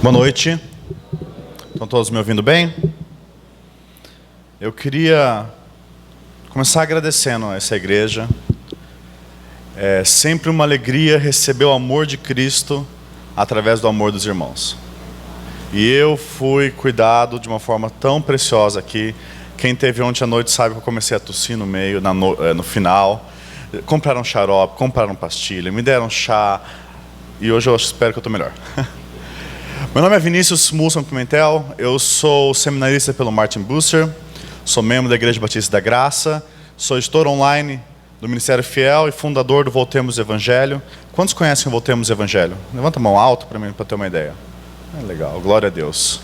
Boa noite. Estão todos me ouvindo bem? Eu queria começar agradecendo a essa igreja. É sempre uma alegria receber o amor de Cristo através do amor dos irmãos. E eu fui cuidado de uma forma tão preciosa aqui. Quem teve ontem à noite sabe que eu comecei a tossir no meio, no final. Compraram xarope, compraram pastilha, me deram chá. E hoje eu espero que eu estou melhor. Meu nome é Vinícius Mulson Pimentel, eu sou seminarista pelo Martin Bucer, sou membro da Igreja Batista da Graça, sou editor online do Ministério Fiel e fundador do Voltemos Evangelho. Quantos conhecem o Voltemos Evangelho? Levanta a mão alto para mim, para ter uma ideia. Legal, glória a Deus.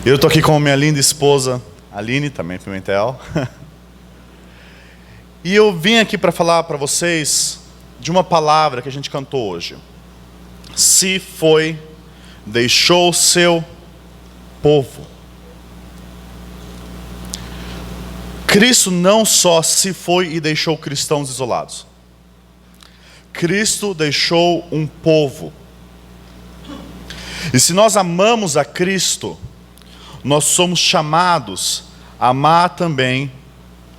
Eu estou aqui com a minha linda esposa, Aline, também Pimentel. E eu vim aqui para falar para vocês de uma palavra que a gente cantou hoje. Se foi, deixou o seu povo. Cristo não só se foi e deixou cristãos isolados. Cristo deixou um povo. E se nós amamos a Cristo, nós somos chamados a amar também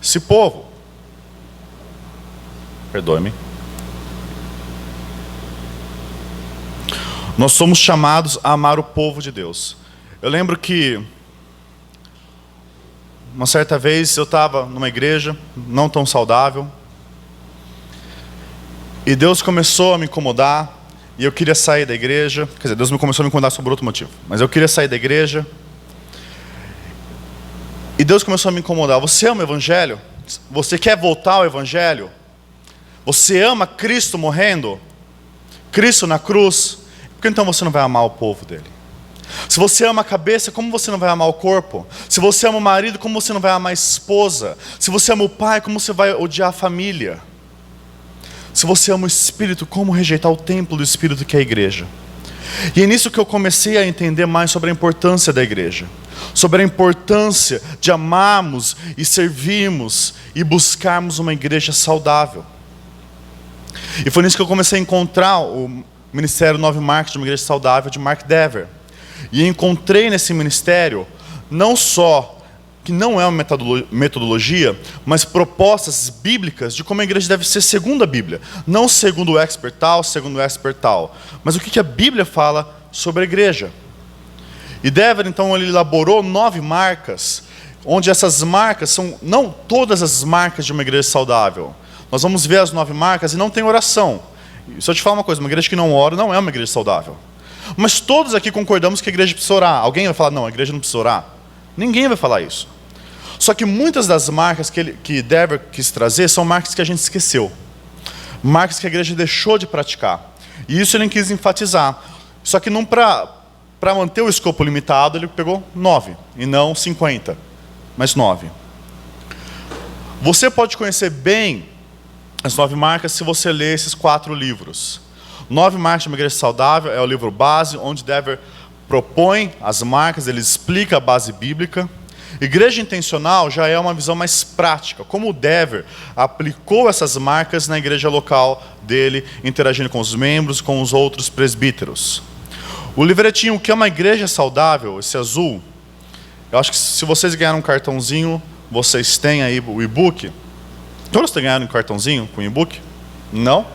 esse povo. Perdoe-me. Nós somos chamados a amar o povo de Deus. Eu lembro que uma certa vez eu estava numa igreja não tão saudável e Deus começou a me incomodar e eu queria sair da igreja. Quer dizer, Deus começou a me incomodar sobre outro motivo, mas eu queria sair da igreja e Deus começou a me incomodar. Você ama o Evangelho? Você quer voltar ao Evangelho? Você ama Cristo morrendo? Cristo na cruz? Por que então você não vai amar o povo dele? Se você ama a cabeça, como você não vai amar o corpo? Se você ama o marido, como você não vai amar a esposa? Se você ama o pai, como você vai odiar a família? Se você ama o Espírito, como rejeitar o templo do Espírito que é a igreja? E é nisso que eu comecei a entender mais sobre a importância da igreja. Sobre a importância de amarmos e servirmos e buscarmos uma igreja saudável. E foi nisso que eu comecei a encontrar o Ministério Nove Marcas de uma Igreja Saudável de Mark Dever. E encontrei nesse ministério não só que não é uma metodologia, mas propostas bíblicas de como a igreja deve ser segundo a Bíblia. Não segundo o expert tal, segundo o expert tal, mas o que a Bíblia fala sobre a igreja. E Dever então ele elaborou 9 marcas, onde essas marcas são não todas as marcas de uma igreja saudável. Nós vamos ver as 9 marcas e não tem oração. Se eu te falar uma coisa, uma igreja que não ora não é uma igreja saudável. Mas todos aqui concordamos que a igreja precisa orar. Alguém vai falar, não, a igreja não precisa orar? Ninguém vai falar isso. Só que muitas das marcas que Dever quis trazer são marcas que a gente esqueceu. Marcas que a igreja deixou de praticar. E isso ele quis enfatizar. Só que não para manter o escopo limitado, ele pegou 9, e não 50, mas 9. Você pode conhecer bem as 9 marcas se você ler esses 4 livros. 9 marcas de uma igreja saudável é o livro base, onde Dever propõe as marcas, ele explica a base bíblica. Igreja intencional já é uma visão mais prática, como o Dever aplicou essas marcas na igreja local dele, interagindo com os membros, com os outros presbíteros. O livretinho, o que é uma igreja saudável, esse azul, eu acho que se vocês ganharam um cartãozinho, vocês têm aí o e-book. Todos ganharam um cartãozinho com e-book? Não?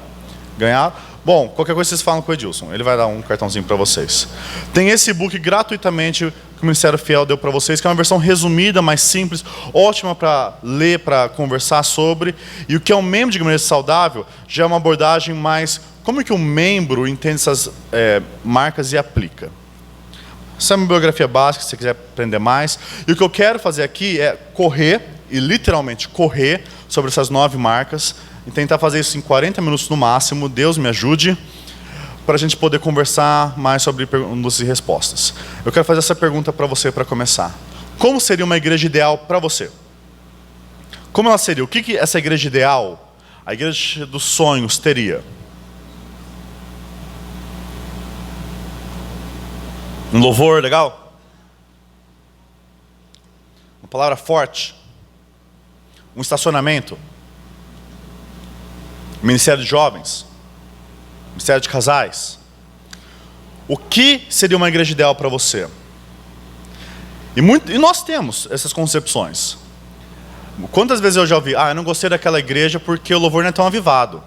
Ganharam? Bom, qualquer coisa vocês falam com o Edilson. Ele vai dar um cartãozinho para vocês. Tem esse e-book gratuitamente que o Ministério Fiel deu para vocês, que é uma versão resumida, mais simples, ótima para ler, para conversar sobre. E o que é um membro de igreja saudável já é uma abordagem mais... Como é que um membro entende essas marcas e aplica? Essa é uma bibliografia básica, se você quiser aprender mais. E o que eu quero fazer aqui é correr, e literalmente correr, sobre essas 9 marcas, e tentar fazer isso em 40 minutos no máximo, Deus me ajude, para a gente poder conversar mais sobre perguntas e respostas. Eu quero fazer essa pergunta para você para começar. Como seria uma igreja ideal para você? Como ela seria? O que essa igreja ideal, a igreja dos sonhos, teria? Um louvor legal? Uma palavra forte? Um estacionamento? Ministério de jovens? Ministério de casais? O que seria uma igreja ideal para você? E nós temos essas concepções. Quantas vezes eu já ouvi, eu não gostei daquela igreja porque o louvor não é tão avivado.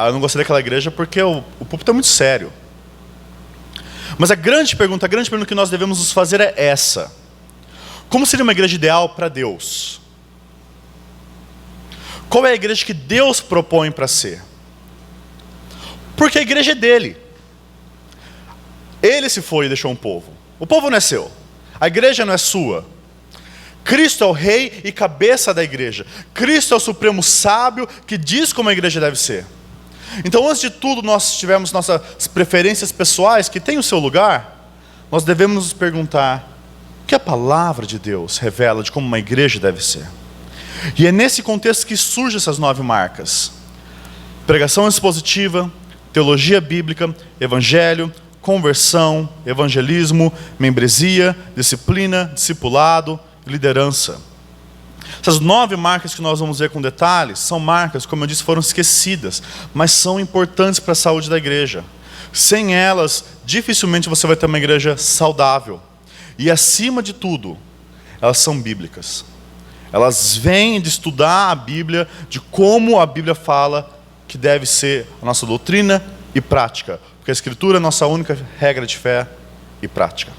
Eu não gostei daquela igreja porque o púlpito é muito sério. Mas a grande pergunta que nós devemos nos fazer é essa: como seria uma igreja ideal para Deus? Qual é a igreja que Deus propõe para ser? Porque a igreja é dele. Ele se foi e deixou um povo. O povo não é seu. A igreja não é sua. Cristo é o rei e cabeça da igreja. Cristo é o supremo sábio que diz como a igreja deve ser. Então, antes de tudo, nós tivemos nossas preferências pessoais, que têm o seu lugar. Nós devemos nos perguntar o que a palavra de Deus revela de como uma igreja deve ser. E é nesse contexto que surgem essas 9 marcas: pregação expositiva, teologia bíblica, evangelho, conversão, evangelismo, membresia, disciplina, discipulado, liderança. Essas 9 marcas que nós vamos ver com detalhes são marcas, como eu disse, foram esquecidas, mas são importantes para a saúde da igreja. Sem elas, dificilmente você vai ter uma igreja saudável. E acima de tudo, elas são bíblicas. Elas vêm de estudar a Bíblia, de como a Bíblia fala que deve ser a nossa doutrina e prática. Porque a Escritura é a nossa única regra de fé e prática.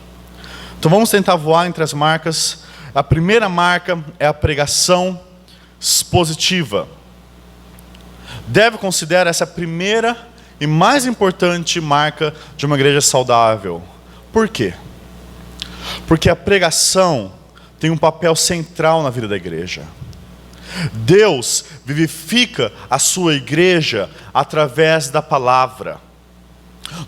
Então vamos tentar voar entre as marcas. A primeira marca é a pregação expositiva. Deve considerar essa primeira e mais importante marca de uma igreja saudável. Por quê? Porque a pregação tem um papel central na vida da igreja. Deus vivifica a sua igreja através da palavra.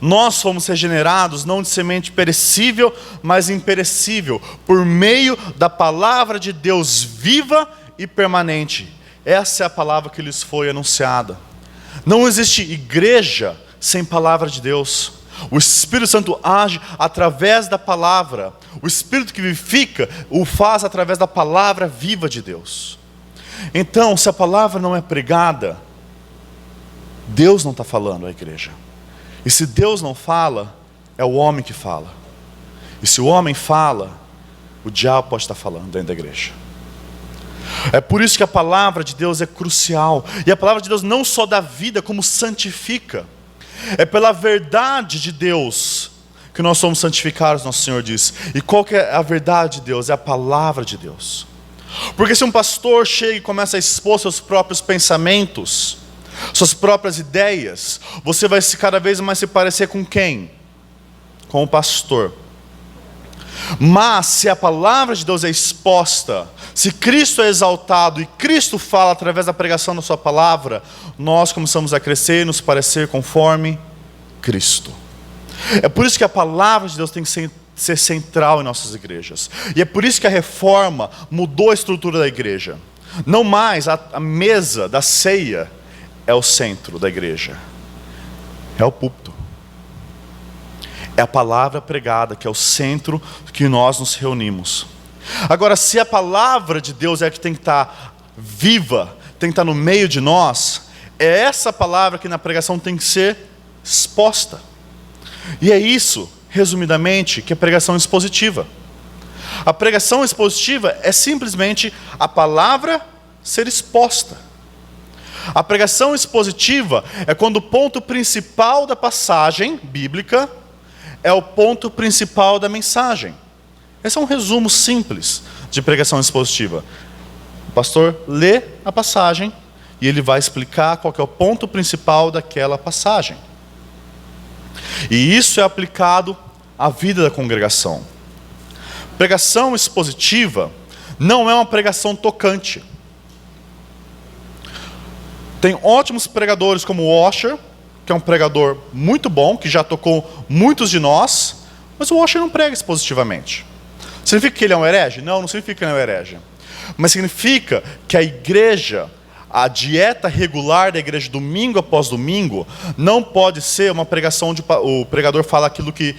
Nós fomos regenerados não de semente perecível, mas imperecível, por meio da palavra de Deus viva e permanente. Essa é a palavra que lhes foi anunciada. Não existe igreja sem palavra de Deus. O Espírito Santo age através da palavra. O Espírito que vivifica o faz através da palavra viva de Deus. Então, se a palavra não é pregada, Deus não está falando à igreja. E se Deus não fala, é o homem que fala. E se o homem fala, o diabo pode estar falando dentro da igreja. É por isso que a palavra de Deus é crucial. E a palavra de Deus não só dá vida, como santifica. É pela verdade de Deus que nós somos santificados, nosso Senhor diz. E qual que é a verdade de Deus? É a palavra de Deus. Porque se um pastor chega e começa a expor seus próprios pensamentos, suas próprias ideias, você vai cada vez mais se parecer com quem? Com o pastor. Mas se a palavra de Deus é exposta, se Cristo é exaltado e Cristo fala através da pregação da sua palavra, nós começamos a crescer e nos parecer conforme Cristo. É por isso que a palavra de Deus tem que ser central em nossas igrejas. E é por isso que a reforma mudou a estrutura da igreja. Não mais a mesa da ceia é o centro da igreja. É o púlpito. É a palavra pregada que é o centro que nós nos reunimos. Agora, se a palavra de Deus é a que tem que estar viva, tem que estar no meio de nós, é essa palavra que na pregação tem que ser exposta. E é isso, resumidamente, que é pregação expositiva. A pregação expositiva é simplesmente a palavra ser exposta. A pregação expositiva é quando o ponto principal da passagem bíblica é o ponto principal da mensagem. Esse é um resumo simples de pregação expositiva. O pastor lê a passagem e ele vai explicar qual que é o ponto principal daquela passagem. E isso é aplicado à vida da congregação. Pregação expositiva não é uma pregação tocante. Tem ótimos pregadores como o Washer, que é um pregador muito bom, que já tocou muitos de nós, mas o Washer não prega expositivamente. Significa que ele é um herege? Não, não significa que ele é um herege. Mas significa que a igreja, a dieta regular da igreja, domingo após domingo, não pode ser uma pregação onde o pregador fala aquilo que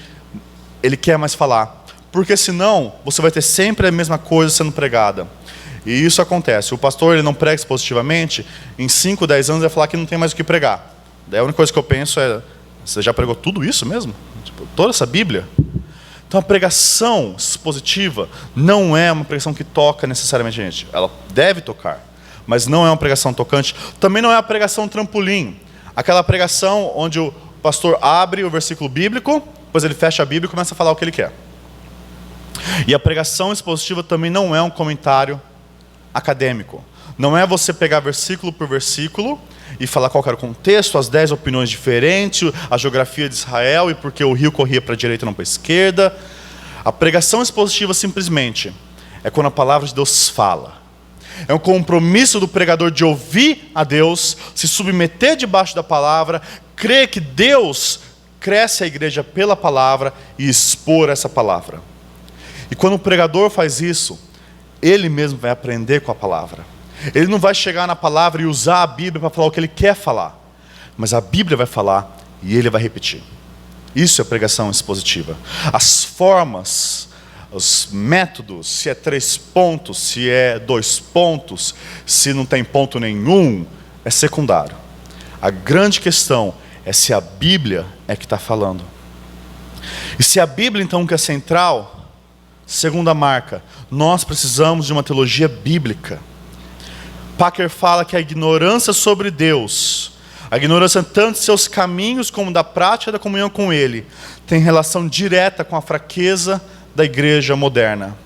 ele quer mais falar. Porque senão, você vai ter sempre a mesma coisa sendo pregada. E isso acontece. O pastor ele não prega expositivamente, em 5, 10 anos ele vai falar que não tem mais o que pregar. Daí a única coisa que eu penso é, Você já pregou tudo isso mesmo? Tipo, toda essa Bíblia? Então a pregação expositiva não é uma pregação que toca necessariamente a gente. Ela deve tocar, mas não é uma pregação tocante. Também não é a pregação trampolim. Aquela pregação onde o pastor abre o versículo bíblico, depois ele fecha a Bíblia e começa a falar o que ele quer. E a pregação expositiva também não é um comentário acadêmico. Não é você pegar versículo por versículo e falar qual era o contexto, as 10 opiniões diferentes, a geografia de Israel e porque o rio corria para a direita e não para a esquerda. A pregação expositiva simplesmente é quando a palavra de Deus fala. É um compromisso do pregador de ouvir a Deus, se submeter debaixo da palavra, crer que Deus cresce a igreja pela palavra e expor essa palavra. E quando o pregador faz isso, ele mesmo vai aprender com a palavra. Ele não vai chegar na palavra e usar a Bíblia para falar o que ele quer falar, mas a Bíblia vai falar e ele vai repetir. Isso é pregação expositiva. As formas, os métodos, se é 3 pontos, se é 2 pontos, se não tem ponto nenhum, é secundário. A grande questão é se a Bíblia é que está falando. E se a Bíblia então que é central, segunda marca, nós precisamos de uma teologia bíblica. Packer fala que a ignorância sobre Deus, a ignorância tanto de seus caminhos como da prática da comunhão com Ele, tem relação direta com a fraqueza da igreja moderna.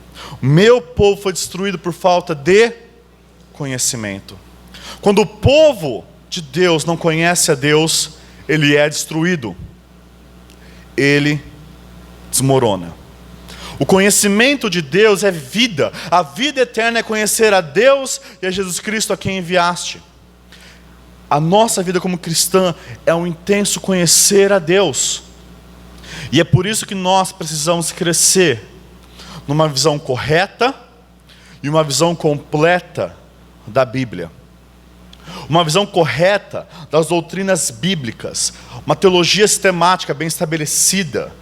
O meu povo foi destruído por falta de conhecimento. Quando o povo de Deus não conhece a Deus, ele é destruído. Ele desmorona. O conhecimento de Deus é vida. A vida eterna é conhecer a Deus e a Jesus Cristo a quem enviaste. A nossa vida como cristã é um intenso conhecer a Deus. E é por isso que nós precisamos crescer numa visão correta e uma visão completa da Bíblia. Uma visão correta das doutrinas bíblicas. Uma teologia sistemática bem estabelecida,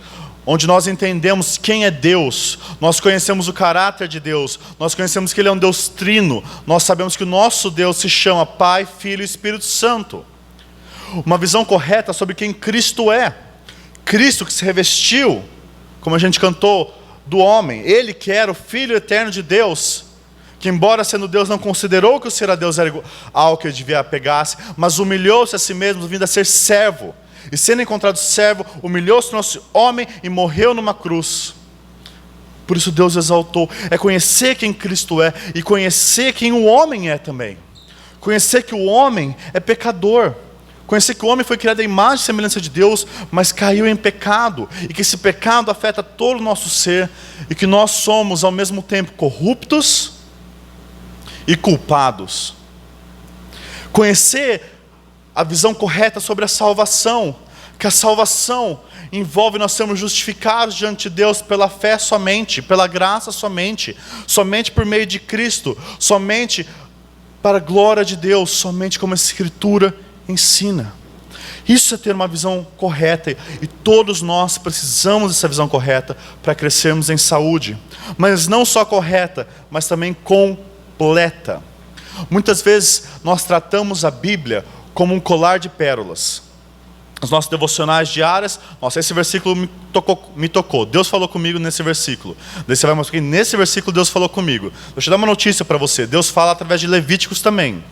onde nós entendemos quem é Deus, nós conhecemos o caráter de Deus, nós conhecemos que Ele é um Deus trino, nós sabemos que o nosso Deus se chama Pai, Filho e Espírito Santo. Uma visão correta sobre quem Cristo é. Cristo que se revestiu, como a gente cantou, do homem. Ele que era o Filho eterno de Deus, que embora sendo Deus não considerou que o ser a Deus era algo que ele devia apegar-se, mas humilhou-se a si mesmo, vindo a ser servo. E sendo encontrado servo, humilhou-se nosso homem e morreu numa cruz. Por isso Deus exaltou. É conhecer quem Cristo é e conhecer quem o homem é também. Conhecer que o homem é pecador. Conhecer que o homem foi criado à imagem e semelhança de Deus, mas caiu em pecado. E que esse pecado afeta todo o nosso ser. E que nós somos ao mesmo tempo corruptos e culpados. Conhecer a visão correta sobre a salvação, que a salvação envolve nós sermos justificados diante de Deus pela fé somente, pela graça somente, somente por meio de Cristo, somente para a glória de Deus, somente como a Escritura ensina. Isso é ter uma visão correta, e todos nós precisamos dessa visão correta para crescermos em saúde, mas não só correta, mas também completa. Muitas vezes nós tratamos a Bíblia como um colar de pérolas. Os nossos devocionais diários, nossa, esse versículo me tocou. Deus falou comigo nesse versículo. Daí você vai mostrar que nesse versículo Deus falou comigo. Deixa eu dar uma notícia para você. Deus fala através de Levíticos também.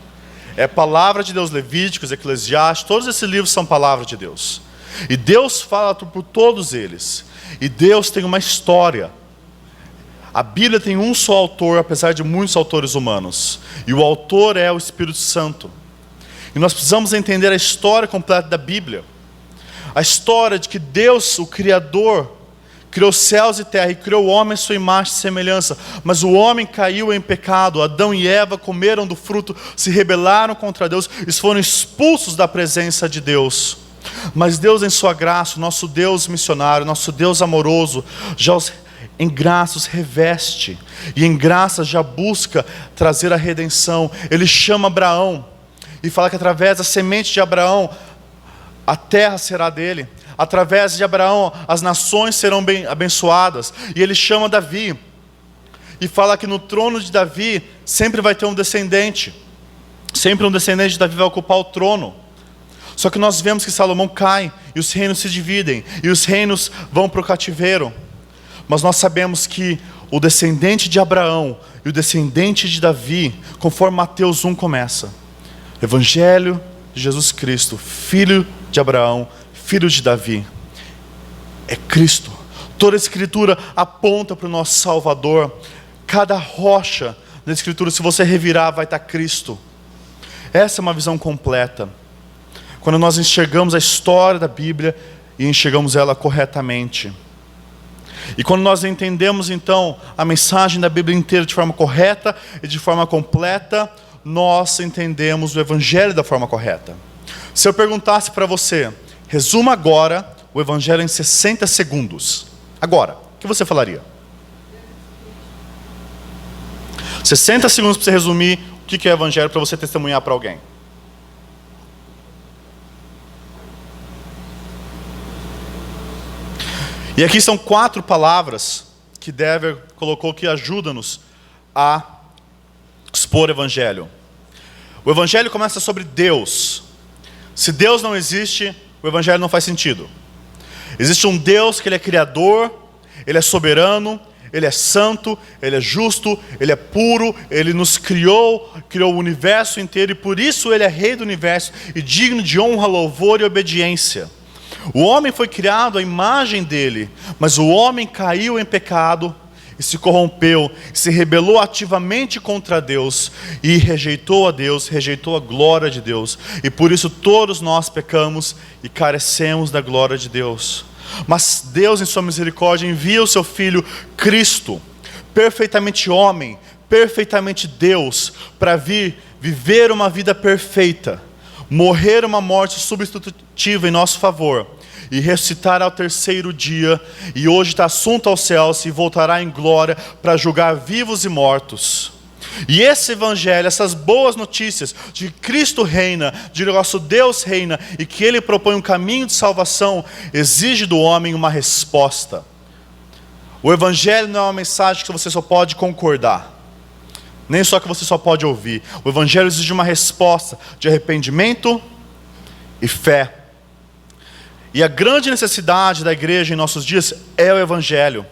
É palavra de Deus, Levíticos, Eclesiastes, todos esses livros são palavra de Deus. E Deus fala por todos eles. E Deus tem uma história. A Bíblia tem um só autor, apesar de muitos autores humanos. E o autor é o Espírito Santo. E nós precisamos entender a história completa da Bíblia. A história de que Deus, o Criador, criou céus e terra e criou o homem à sua imagem e semelhança. Mas o homem caiu em pecado. Adão e Eva comeram do fruto, se rebelaram contra Deus e foram expulsos da presença de Deus. Mas Deus, em sua graça, nosso Deus missionário, nosso Deus amoroso, já os em graça os reveste. E em graça já busca trazer a redenção. Ele chama Abraão e fala que através da semente de Abraão, a terra será dele. Através de Abraão, as nações serão bem abençoadas. E ele chama Davi. E fala que no trono de Davi, sempre vai ter um descendente. Sempre um descendente de Davi vai ocupar o trono. Só que nós vemos que Salomão cai, e os reinos se dividem, e os reinos vão para o cativeiro. Mas nós sabemos que o descendente de Abraão e o descendente de Davi, conforme Mateus 1 começa, Evangelho de Jesus Cristo, filho de Abraão, filho de Davi, é Cristo. Toda a Escritura aponta para o nosso Salvador. Cada rocha da Escritura, se você revirar, vai estar Cristo. Essa é uma visão completa. Quando nós enxergamos a história da Bíblia e enxergamos ela corretamente. E quando nós entendemos então a mensagem da Bíblia inteira de forma correta e de forma completa, nós entendemos o Evangelho da forma correta. Se eu perguntasse para você, resuma agora o Evangelho em 60 segundos. Agora, o que você falaria? 60 segundos para você resumir o que é o Evangelho, para você testemunhar para alguém. E aqui são 4 palavras que Dever colocou que ajudam-nos a expor o Evangelho. O Evangelho começa sobre Deus. Se Deus não existe, o Evangelho não faz sentido. Existe um Deus que Ele é criador, Ele é soberano, Ele é santo, Ele é justo, Ele é puro, Ele nos criou o universo inteiro, e por isso Ele é rei do universo e digno de honra, louvor e obediência. O homem foi criado à imagem dele, mas o homem caiu em pecado e se corrompeu, se rebelou ativamente contra Deus e rejeitou a Deus, rejeitou a glória de Deus. E por isso todos nós pecamos e carecemos da glória de Deus. Mas Deus, em sua misericórdia, envia o seu Filho Cristo, perfeitamente homem, perfeitamente Deus, para vir viver uma vida perfeita, morrer uma morte substitutiva em nosso favor e ressuscitar ao terceiro dia, e hoje está assunto aos céus e voltará em glória para julgar vivos e mortos. E esse Evangelho, essas boas notícias de que Cristo reina, de que nosso Deus reina e que Ele propõe um caminho de salvação, exige do homem uma resposta. O Evangelho não é uma mensagem que você só pode concordar, nem só que você só pode ouvir. O Evangelho exige uma resposta de arrependimento e fé. E a grande necessidade da igreja em nossos dias é o Evangelho.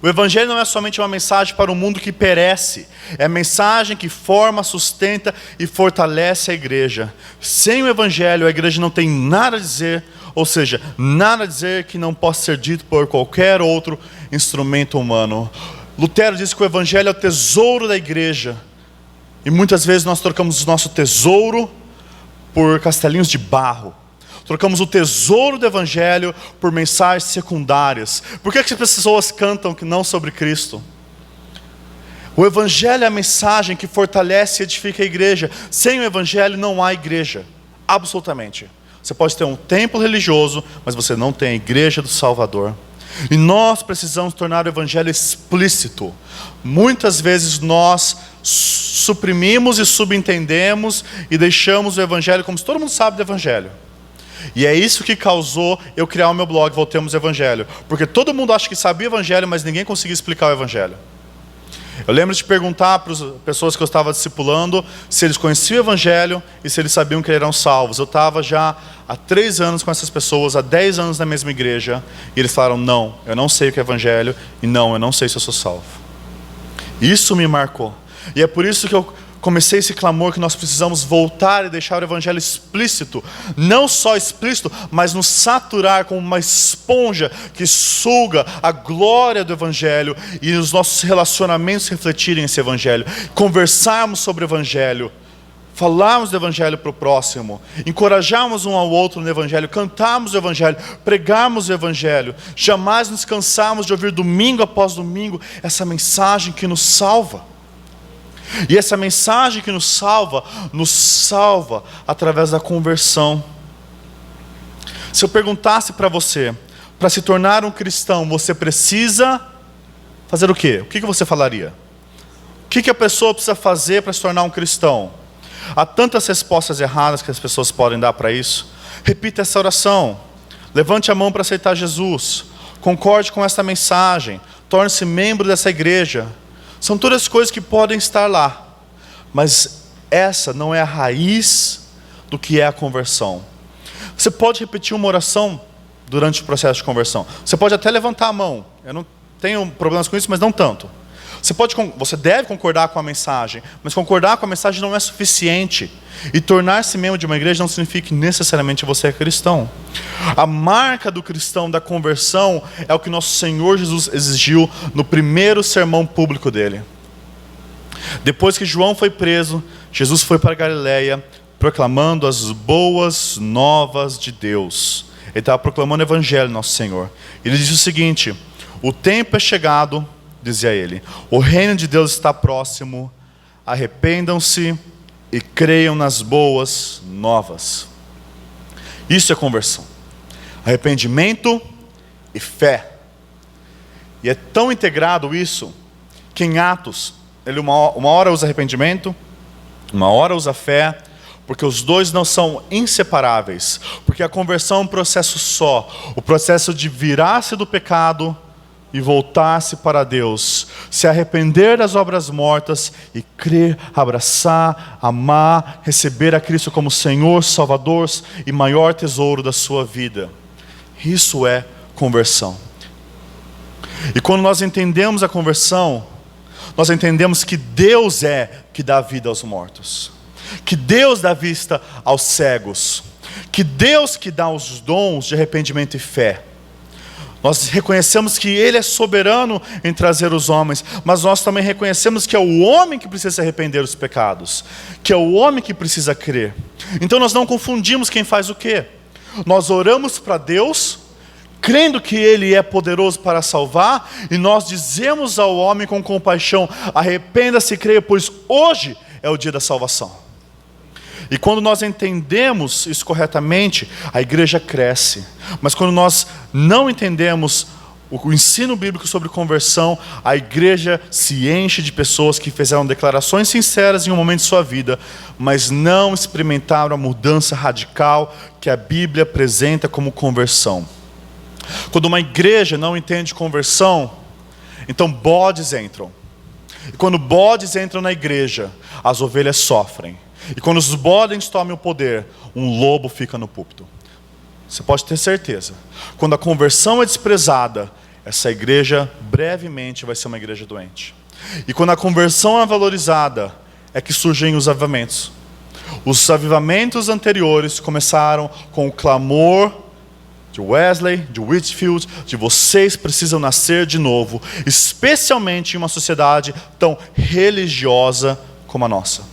O Evangelho não é somente uma mensagem para um mundo que perece, é a mensagem que forma, sustenta e fortalece a igreja. Sem o Evangelho, a igreja não tem nada a dizer, ou seja, nada a dizer que não possa ser dito por qualquer outro instrumento humano. Lutero disse que o Evangelho é o tesouro da igreja, e muitas vezes nós trocamos o nosso tesouro por castelinhos de barro. Trocamos o tesouro do Evangelho por mensagens secundárias. Por que as pessoas cantam que não sobre Cristo? O Evangelho é a mensagem que fortalece e edifica a igreja. Sem o Evangelho não há igreja, absolutamente. Você pode ter um templo religioso, mas você não tem a igreja do Salvador. E nós precisamos tornar o Evangelho explícito. Muitas vezes nós suprimimos e subentendemos e deixamos o Evangelho como se todo mundo sabe do Evangelho. E é isso que causou eu criar o meu blog, Voltemos ao Evangelho. Porque todo mundo acha que sabia o Evangelho, mas ninguém conseguia explicar o Evangelho. Eu lembro de perguntar para as pessoas que eu estava discipulando se eles conheciam o Evangelho e se eles sabiam que eram salvos. Eu estava já há 3 anos com essas pessoas, há 10 anos na mesma igreja, e eles falaram, não, eu não sei o que é Evangelho, e não, eu não sei se eu sou salvo. Isso me marcou. E é por isso que eu comecei esse clamor que nós precisamos voltar e deixar o Evangelho explícito. Não só explícito, mas nos saturar como uma esponja que suga a glória do Evangelho e os nossos relacionamentos refletirem esse Evangelho. Conversarmos sobre o Evangelho, falarmos do Evangelho para o próximo, encorajarmos um ao outro no Evangelho, cantarmos o Evangelho, pregarmos o Evangelho. Jamais nos cansarmos de ouvir domingo após domingo essa mensagem que nos salva. E essa mensagem que nos salva através da conversão. Se eu perguntasse para você, para se tornar um cristão, você precisa fazer o quê? O que você falaria? O que a pessoa precisa fazer para se tornar um cristão? Há tantas respostas erradas que as pessoas podem dar para isso. Repita essa oração. Levante a mão para aceitar Jesus. Concorde com essa mensagem. Torne-se membro dessa igreja. São todas coisas que podem estar lá, mas essa não é a raiz do que é a conversão. Você pode repetir uma oração durante o processo de conversão. Você pode até levantar a mão. Eu não tenho problemas com isso, mas não tanto. Você deve concordar com a mensagem, mas concordar com a mensagem não é suficiente. E tornar-se membro de uma igreja não significa que necessariamente você é cristão. A marca do cristão, da conversão, é o que nosso Senhor Jesus exigiu no primeiro sermão público dele. Depois que João foi preso, Jesus foi para Galileia, proclamando as boas novas de Deus. Ele estava proclamando o evangelho, nosso Senhor. Ele disse o seguinte: o tempo é chegado, dizia ele, o reino de Deus está próximo, arrependam-se e creiam nas boas novas. Isso é conversão. Arrependimento e fé. E é tão integrado isso, que em Atos, ele uma hora usa arrependimento, uma hora usa fé, porque os dois não são inseparáveis. Porque a conversão é um processo só, o processo de virar-se do pecado e voltar-se para Deus, se arrepender das obras mortas e crer, abraçar, amar, receber a Cristo como Senhor, Salvador e maior tesouro da sua vida. Isso é conversão. E quando nós entendemos a conversão, nós entendemos que Deus é que dá vida aos mortos, que Deus dá vista aos cegos, que Deus que dá os dons de arrependimento e fé. Nós reconhecemos que Ele é soberano em trazer os homens, mas nós também reconhecemos que é o homem que precisa se arrepender dos pecados, que é o homem que precisa crer. Então nós não confundimos quem faz o quê. Nós oramos para Deus, crendo que Ele é poderoso para salvar, e nós dizemos ao homem com compaixão: arrependa-se e creia, pois hoje é o dia da salvação. E quando nós entendemos isso corretamente, a igreja cresce. Mas quando nós não entendemos o ensino bíblico sobre conversão, a igreja se enche de pessoas que fizeram declarações sinceras em um momento de sua vida, mas não experimentaram a mudança radical que a Bíblia apresenta como conversão. Quando uma igreja não entende conversão, então bodes entram. E quando bodes entram na igreja, as ovelhas sofrem. E quando os bodes tomam o poder, um lobo fica no púlpito. Você pode ter certeza. Quando a conversão é desprezada, essa igreja brevemente vai ser uma igreja doente. E quando a conversão é valorizada, é que surgem os avivamentos. Os avivamentos anteriores começaram com o clamor de Wesley, de Whitefield, de vocês precisam nascer de novo, especialmente em uma sociedade tão religiosa como a nossa.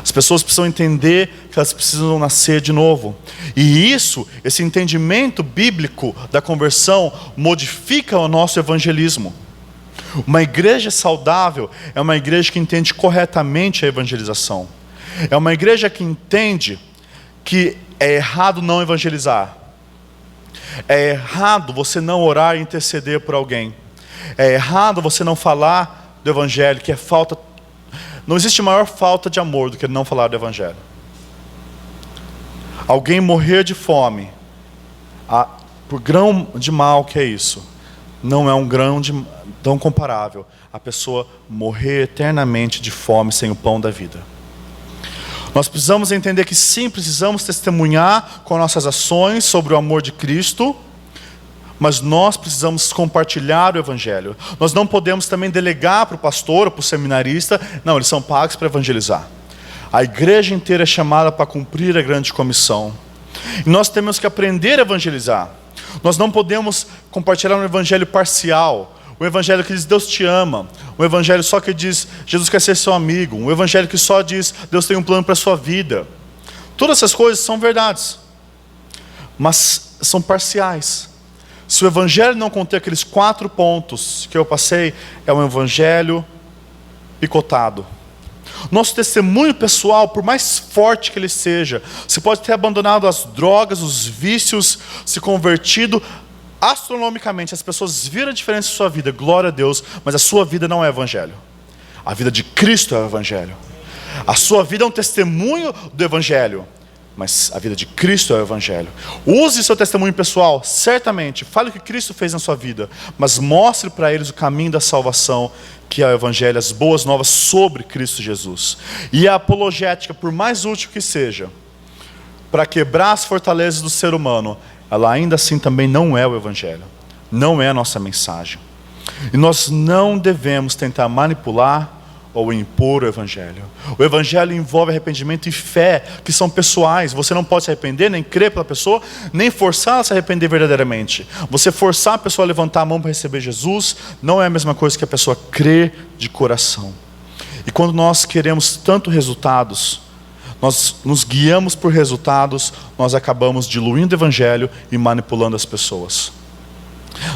As pessoas precisam entender que elas precisam nascer de novo. E esse entendimento bíblico da conversão modifica o nosso evangelismo. Uma igreja saudável é uma igreja que entende corretamente a evangelização. É uma igreja que entende que é errado não evangelizar. É errado você não orar e interceder por alguém. É errado você não falar do evangelho, que é falta. Não existe maior falta de amor do que não falar do evangelho. Alguém morrer de fome, por grão de mal que é isso, não é um grão tão comparável a pessoa morrer eternamente de fome sem o pão da vida. Nós precisamos entender que sim, precisamos testemunhar com nossas ações sobre o amor de Cristo, mas nós precisamos compartilhar o evangelho. Nós não podemos também delegar para o pastor ou para o seminarista. Não, eles são pagos para evangelizar. A igreja inteira é chamada para cumprir a grande comissão. E nós temos que aprender a evangelizar. Nós não podemos compartilhar um evangelho parcial. Um evangelho que diz Deus te ama. Um evangelho só que diz Jesus quer ser seu amigo. Um evangelho que só diz Deus tem um plano para a sua vida. Todas essas coisas são verdades, mas são parciais. Se o evangelho não conter aqueles 4 pontos que eu passei, é um evangelho picotado. Nosso testemunho pessoal, por mais forte que ele seja, você pode ter abandonado as drogas, os vícios, se convertido astronomicamente, as pessoas viram a diferença em sua vida, glória a Deus, mas a sua vida não é evangelho. A vida de Cristo é o evangelho. A sua vida é um testemunho do evangelho, mas a vida de Cristo é o evangelho. Use seu testemunho pessoal, certamente, fale o que Cristo fez na sua vida, mas mostre para eles o caminho da salvação, que é o evangelho, as boas novas sobre Cristo Jesus. E a apologética, por mais útil que seja, para quebrar as fortalezas do ser humano, ela ainda assim também não é o Evangelho. Não é a nossa mensagem. E nós não devemos tentar manipular ou impor o Evangelho. O Evangelho envolve arrependimento e fé, que são pessoais. Você não pode se arrepender, nem crer pela pessoa, nem forçar ela a se arrepender verdadeiramente. Você forçar a pessoa a levantar a mão para receber Jesus, não é a mesma coisa que a pessoa crer de coração. E quando nós queremos tanto resultados, nós nos guiamos por resultados, nós acabamos diluindo o Evangelho e manipulando as pessoas.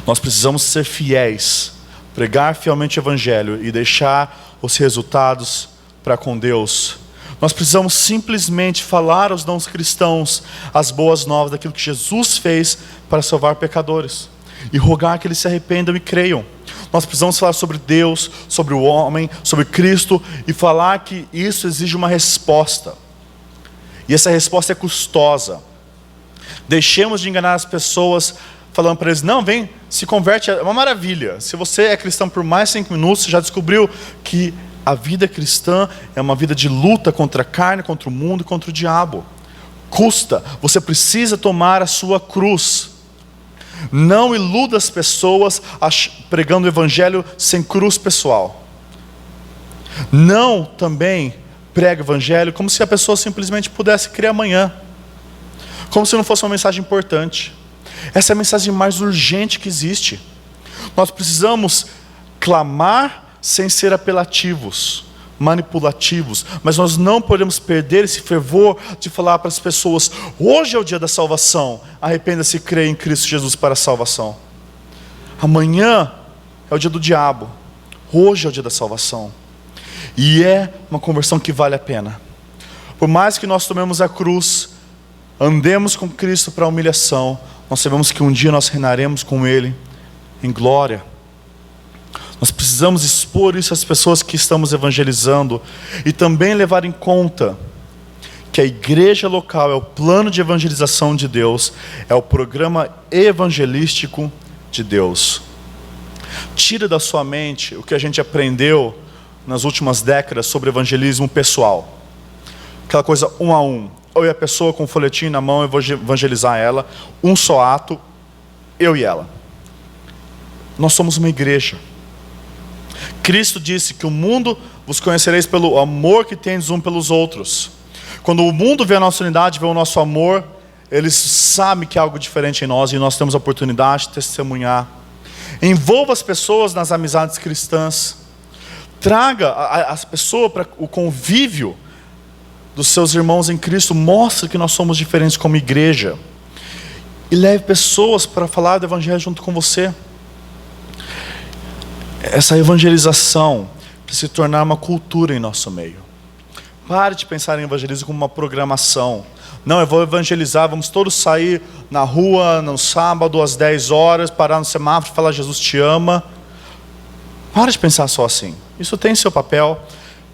Nós precisamos ser fiéis, pregar fielmente o Evangelho e deixar os resultados para com Deus. Nós precisamos simplesmente falar aos não cristãos as boas novas daquilo que Jesus fez para salvar pecadores e rogar que eles se arrependam e creiam. Nós precisamos falar sobre Deus, sobre o homem, sobre Cristo e falar que isso exige uma resposta. E essa resposta é custosa. Deixemos de enganar as pessoas falando para eles, não, vem, se converte, é uma maravilha. Se você é cristão por mais 5 minutos, você já descobriu que a vida cristã é uma vida de luta contra a carne, contra o mundo e contra o diabo. Custa, você precisa tomar a sua cruz. Não iluda as pessoas pregando o Evangelho sem cruz pessoal. Não também prega o Evangelho como se a pessoa simplesmente pudesse crer amanhã. Como se não fosse uma mensagem importante. Essa é a mensagem mais urgente que existe. Nós precisamos clamar sem ser apelativos, manipulativos, mas nós não podemos perder esse fervor de falar para as pessoas, hoje é o dia da salvação, arrependa-se e creia em Cristo Jesus para a salvação. Amanhã é o dia do diabo, hoje é o dia da salvação. E é uma conversão que vale a pena. Por mais que nós tomemos a cruz, andemos com Cristo para a humilhação, nós sabemos que um dia nós reinaremos com Ele em glória. Nós precisamos expor isso às pessoas que estamos evangelizando e também levar em conta que a igreja local é o plano de evangelização de Deus, é o programa evangelístico de Deus. Tira da sua mente o que a gente aprendeu nas últimas décadas sobre evangelismo pessoal. Aquela coisa 1 a 1. Eu e a pessoa com o folhetim na mão, eu vou evangelizar ela, um só ato, eu e ela. Nós somos uma igreja. Cristo disse que o mundo vos conhecereis pelo amor que tendes um pelos outros. Quando o mundo vê a nossa unidade, vê o nosso amor, eles sabem que há algo diferente em nós e nós temos a oportunidade de testemunhar. Envolva as pessoas nas amizades cristãs. Traga as pessoas para o convívio dos seus irmãos em Cristo, mostre que nós somos diferentes como igreja. E leve pessoas para falar do Evangelho junto com você. Essa evangelização precisa se tornar uma cultura em nosso meio. Pare de pensar em evangelismo como uma programação. Não, eu vou evangelizar, vamos todos sair na rua no sábado às 10 horas, parar no semáforo e falar Jesus te ama. Pare de pensar só assim. Isso tem seu papel.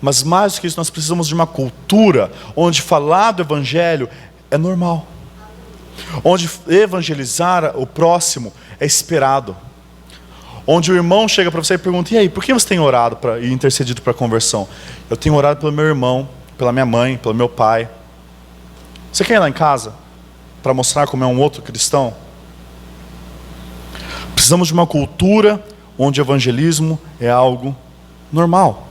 Mas mais do que isso, nós precisamos de uma cultura onde falar do Evangelho é normal. Onde evangelizar o próximo é esperado. Onde o irmão chega para você e pergunta, e aí, por que você tem orado e intercedido para a conversão? Eu tenho orado pelo meu irmão, pela minha mãe, pelo meu pai. Você quer ir lá em casa para mostrar como é um outro cristão? Precisamos de uma cultura onde o evangelismo é algo normal.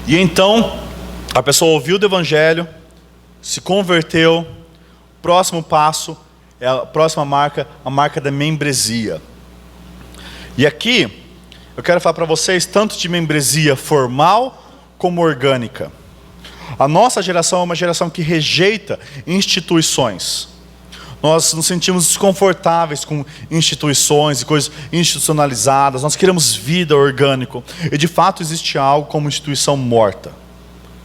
E então, a pessoa ouviu do Evangelho, se converteu, próximo passo é a próxima marca, a marca da membresia. E aqui, eu quero falar para vocês tanto de membresia formal como orgânica. A nossa geração é uma geração que rejeita instituições. Nós nos sentimos desconfortáveis com instituições e coisas institucionalizadas. Nós queremos vida orgânica. E de fato existe algo como instituição morta.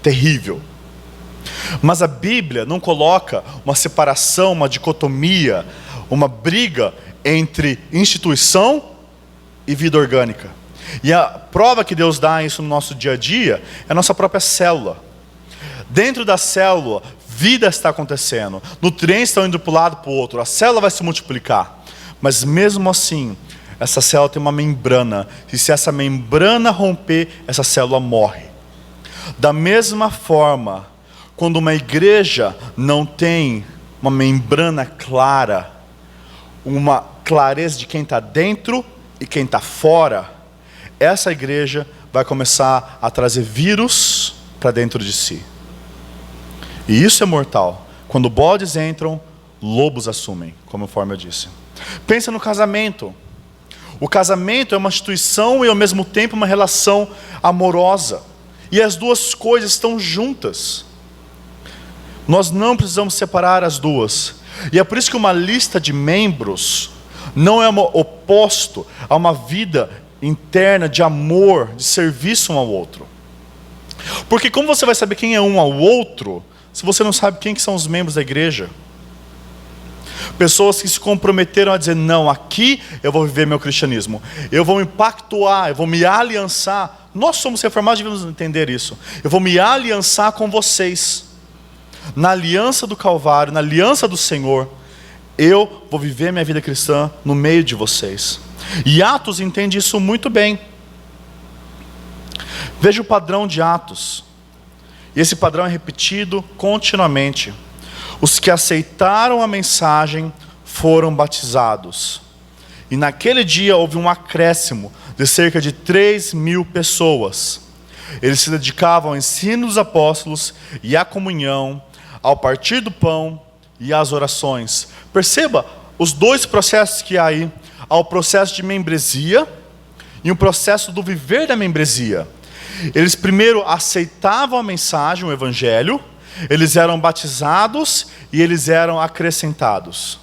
Terrível. Mas a Bíblia não coloca uma separação, uma dicotomia, uma briga entre instituição e vida orgânica. E a prova que Deus dá isso no nosso dia a dia é a nossa própria célula. Dentro da célula, vida está acontecendo, nutrientes estão indo para um lado para o outro, a célula vai se multiplicar, mas mesmo assim, essa célula tem uma membrana, e se essa membrana romper, essa célula morre. Da mesma forma, quando uma igreja não tem uma membrana clara, uma clareza de quem está dentro e quem está fora, essa igreja vai começar a trazer vírus para dentro de si. E isso é mortal. Quando bodes entram, lobos assumem, conforme eu disse. Pensa no casamento. O casamento é uma instituição e ao mesmo tempo uma relação amorosa. E as duas coisas estão juntas. Nós não precisamos separar as duas. E é por isso que uma lista de membros não é oposto a uma vida interna de amor, de serviço um ao outro. Porque como você vai saber quem é um ao outro, se você não sabe quem que são os membros da igreja? Pessoas que se comprometeram a dizer, não, aqui eu vou viver meu cristianismo. Eu vou me pactuar, eu vou me aliançar. Nós somos reformados, devemos entender isso. Eu vou me aliançar com vocês. Na aliança do Calvário, na aliança do Senhor, eu vou viver minha vida cristã no meio de vocês. E Atos entende isso muito bem. Veja o padrão de Atos. E esse padrão é repetido continuamente. Os que aceitaram a mensagem foram batizados. E naquele dia houve um acréscimo de cerca de 3.000 pessoas. Eles se dedicavam ao ensino dos apóstolos e à comunhão, ao partir do pão e às orações. Perceba os dois processos que há aí. Há o processo de membresia e o processo do viver da membresia. Eles primeiro aceitavam a mensagem, o evangelho, eles eram batizados e eles eram acrescentados.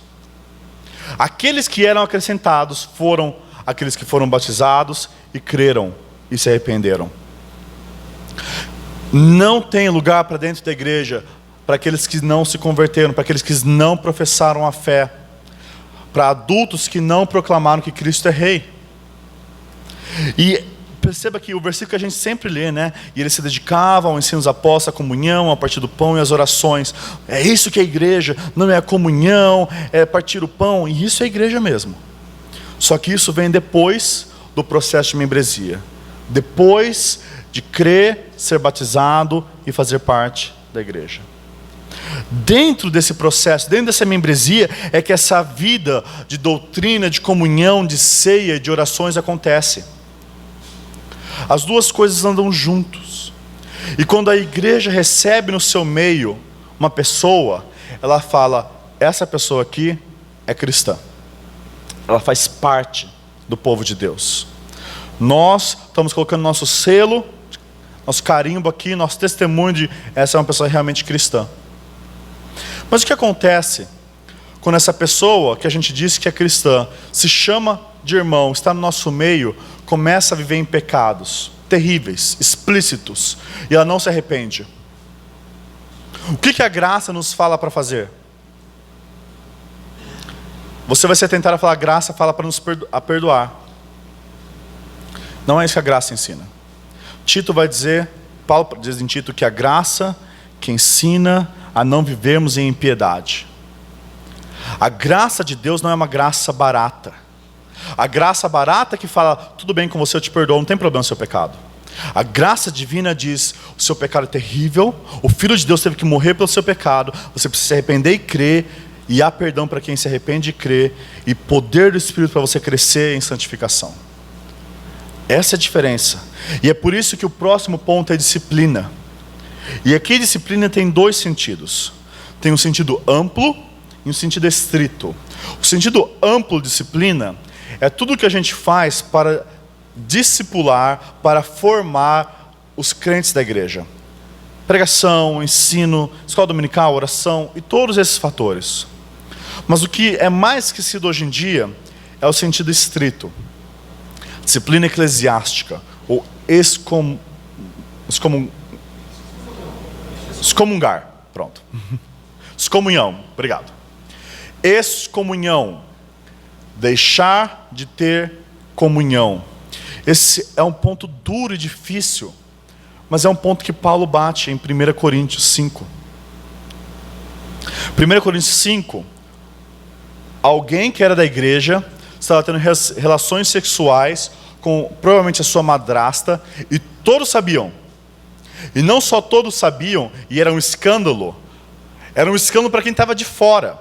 Aqueles que eram acrescentados foram aqueles que foram batizados e creram e se arrependeram. Não tem lugar para dentro da igreja para aqueles que não se converteram, para aqueles que não professaram a fé, para adultos que não proclamaram que Cristo é Rei. E perceba que o versículo que a gente sempre lê, né? E eles se dedicavam ao ensino dos apóstolos, à comunhão, a partir do pão e às orações. É isso que é a igreja, não é a comunhão, é partir o pão. E isso é a igreja mesmo. Só que isso vem depois do processo de membresia. Depois de crer, ser batizado e fazer parte da igreja. Dentro desse processo, dentro dessa membresia, é que essa vida de doutrina, de comunhão, de ceia, de orações acontece. As duas coisas andam juntos. E quando a igreja recebe no seu meio uma pessoa, ela fala, essa pessoa aqui é cristã. Ela faz parte do povo de Deus. Nós estamos colocando nosso selo, nosso carimbo aqui, nosso testemunho de essa é uma pessoa realmente cristã. Mas o que acontece quando essa pessoa que a gente disse que é cristã, se chama de irmão, está no nosso meio, começa a viver em pecados terríveis, explícitos, e ela não se arrepende? O que a graça nos fala para fazer? Você vai se atentar a falar, a graça fala para nos perdoar. Não é isso que a graça ensina. Tito vai dizer, Paulo diz em Tito que a graça que ensina a não vivermos em impiedade. A graça de Deus não é uma graça barata. A graça barata que fala, tudo bem com você, eu te perdoo, não tem problema o seu pecado. A graça divina diz, o seu pecado é terrível, o Filho de Deus teve que morrer pelo seu pecado, você precisa se arrepender e crer, e há perdão para quem se arrepende e crê, e poder do Espírito para você crescer em santificação. Essa é a diferença. E é por isso que o próximo ponto é disciplina. E aqui disciplina tem dois sentidos. Tem um sentido amplo e um sentido estrito. O sentido amplo de disciplina é tudo que a gente faz para discipular, para formar os crentes da igreja. Pregação, ensino, escola dominical, oração e todos esses fatores. Mas o que é mais esquecido hoje em dia é o sentido estrito. Disciplina eclesiástica, ou excomungar, pronto. Excomunhão, obrigado. Excomunhão, deixar de ter comunhão. Esse é um ponto duro e difícil, mas é um ponto que Paulo bate em 1 Coríntios 5. 1 Coríntios 5, alguém que era da igreja estava tendo relações sexuais com provavelmente a sua madrasta, e todos sabiam. E não só todos sabiam, e era um escândalo para quem estava de fora.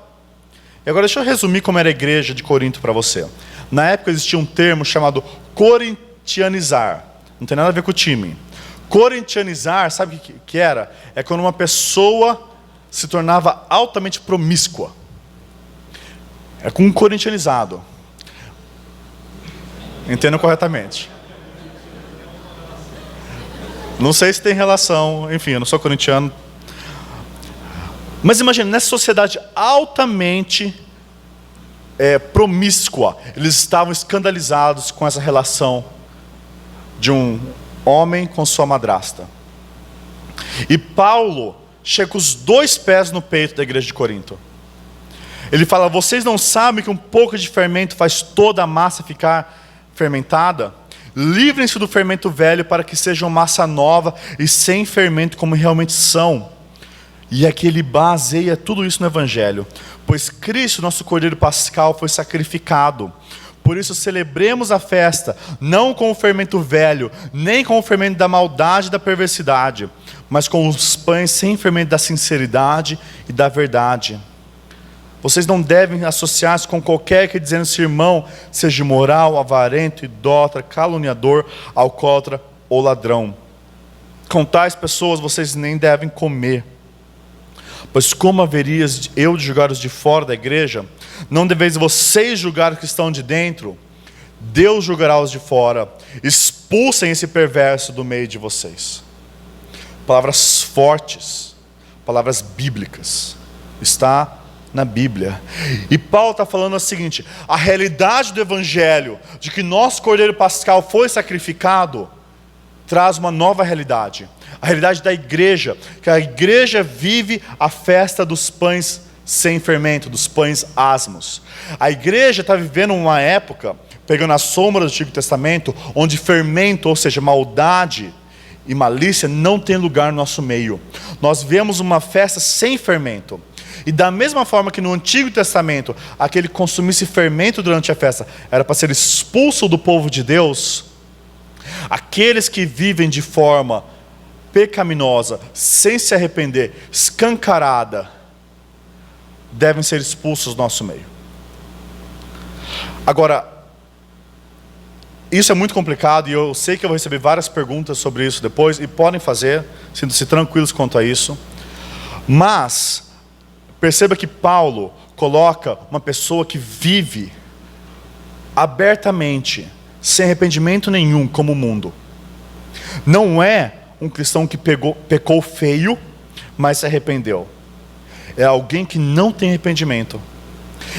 E agora deixa eu resumir como era a igreja de Corinto para você. Na época existia um termo chamado corintianizar. Não tem nada a ver com o time. Corintianizar, sabe o que era? É quando uma pessoa se tornava altamente promíscua. É com um corintianizado. Entendam corretamente. Não sei se tem relação, enfim, eu não sou corintiano. Mas imagina, nessa sociedade altamente promíscua, eles estavam escandalizados com essa relação de um homem com sua madrasta. E Paulo chega com os 2 pés no peito da igreja de Corinto. Ele fala: vocês não sabem que um pouco de fermento faz toda a massa ficar fermentada? Livrem-se do fermento velho para que sejam massa nova e sem fermento como realmente são. E aqui ele baseia tudo isso no Evangelho. Pois Cristo, nosso Cordeiro Pascal, foi sacrificado. Por isso celebremos a festa, não com o fermento velho, nem com o fermento da maldade e da perversidade, mas com os pães sem fermento da sinceridade e da verdade. Vocês não devem associar-se com qualquer que dizendo-se irmão, seja imoral, avarento, idólatra, caluniador, alcoólatra ou ladrão. Com tais pessoas vocês nem devem comer. Pois como haverias eu de julgar os de fora da igreja? Não deveis vocês julgar os que estão de dentro? Deus julgará os de fora. Expulsem esse perverso do meio de vocês. Palavras fortes, palavras bíblicas. Está na Bíblia. E Paulo está falando o seguinte: a realidade do Evangelho, de que nosso Cordeiro Pascal foi sacrificado, traz uma nova realidade. A realidade da igreja, que a igreja vive a festa dos pães sem fermento, dos pães asmos. A igreja está vivendo uma época, pegando a sombra do Antigo Testamento, onde fermento, ou seja, maldade e malícia, não tem lugar no nosso meio. Nós vemos uma festa sem fermento. E da mesma forma que no Antigo Testamento, aquele que consumisse fermento durante a festa era para ser expulso do povo de Deus, aqueles que vivem de forma pecaminosa, sem se arrepender, escancarada, devem ser expulsos do nosso meio. Agora, isso é muito complicado e eu sei que eu vou receber várias perguntas sobre isso depois, e podem fazer, sintam-se tranquilos quanto a isso. Mas perceba que Paulo coloca uma pessoa que vive abertamente, sem arrependimento nenhum, como o mundo. Não é um cristão que pecou feio, mas se arrependeu. É alguém que não tem arrependimento.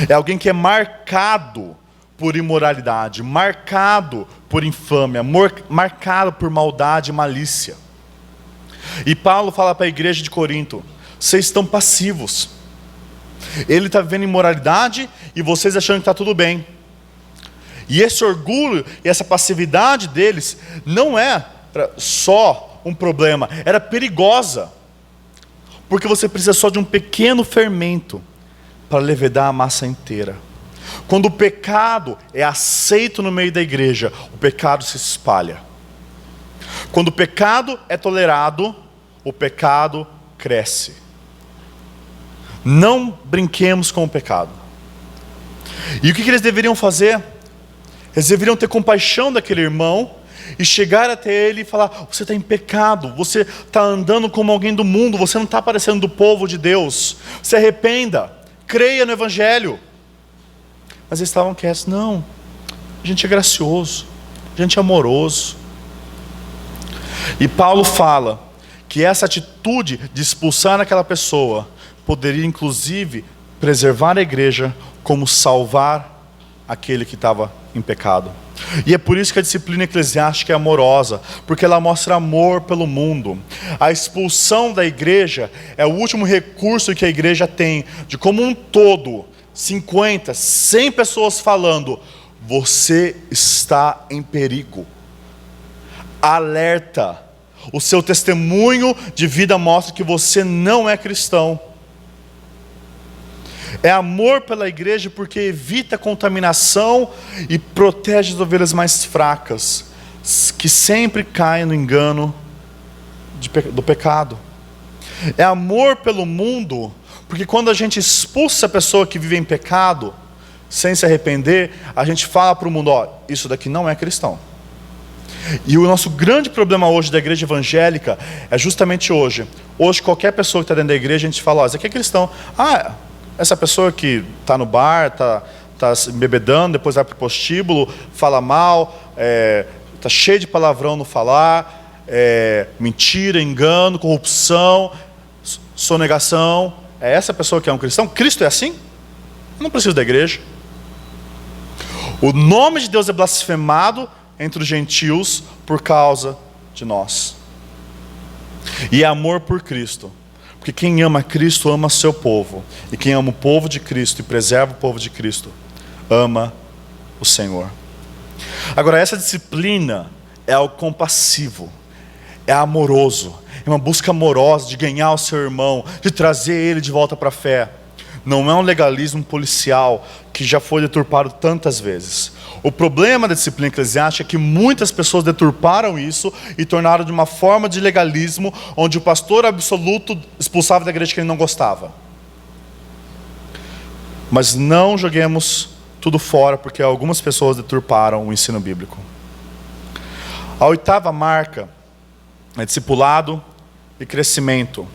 É alguém que é marcado por imoralidade, marcado por infâmia, marcado por maldade e malícia. E Paulo fala para a igreja de Corinto: vocês estão passivos. Ele está vivendo imoralidade e vocês achando que está tudo bem. E esse orgulho e essa passividade deles não é só um problema, era perigosa. Porque você precisa só de um pequeno fermento para levedar a massa inteira. Quando o pecado é aceito no meio da igreja, o pecado se espalha. Quando o pecado é tolerado, o pecado cresce. Não brinquemos com o pecado. E o que eles deveriam fazer? Eles deveriam ter compaixão daquele irmão e chegar até ele e falar: você está em pecado, você está andando como alguém do mundo, você não está parecendo do povo de Deus, se arrependa, creia no Evangelho. Mas eles estavam quietos. Não, a gente é gracioso, a gente é amoroso. E Paulo fala que essa atitude de expulsar aquela pessoa poderia inclusive preservar a igreja, como salvar aquele que estava em pecado. E é por isso que a disciplina eclesiástica é amorosa, porque ela mostra amor pelo mundo. A expulsão da igreja é o último recurso que a igreja tem, de como um todo, 50, 100 pessoas falando: você está em perigo. Alerta. O seu testemunho de vida mostra que você não é cristão. É amor pela igreja porque evita a contaminação e protege as ovelhas mais fracas, que sempre caem no engano do pecado. É amor pelo mundo, porque quando a gente expulsa a pessoa que vive em pecado, sem se arrepender, a gente fala para o mundo, ó, isso daqui não é cristão. E o nosso grande problema hoje da igreja evangélica é justamente hoje. Hoje qualquer pessoa que está dentro da igreja, a gente fala, ó, isso aqui é cristão. Ah, essa pessoa que está no bar, está se embebedando, depois vai para o prostíbulo, fala mal, está cheio de palavrão no falar, mentira, engano, corrupção, sonegação. É essa pessoa que é um cristão? Cristo é assim? Eu não preciso da igreja. O nome de Deus é blasfemado entre os gentios por causa de nós. E é amor por Cristo. Porque quem ama Cristo ama seu povo. E quem ama o povo de Cristo e preserva o povo de Cristo, ama o Senhor. Agora, essa disciplina é algo compassivo, é amoroso, é uma busca amorosa de ganhar o seu irmão, de trazer ele de volta para a fé. Não é um legalismo policial que já foi deturpado tantas vezes. O problema da disciplina eclesiástica é que muitas pessoas deturparam isso e tornaram de uma forma de legalismo, onde o pastor absoluto expulsava da igreja que ele não gostava. Mas não joguemos tudo fora, porque algumas pessoas deturparam o ensino bíblico. A 8ª marca é discipulado e crescimento.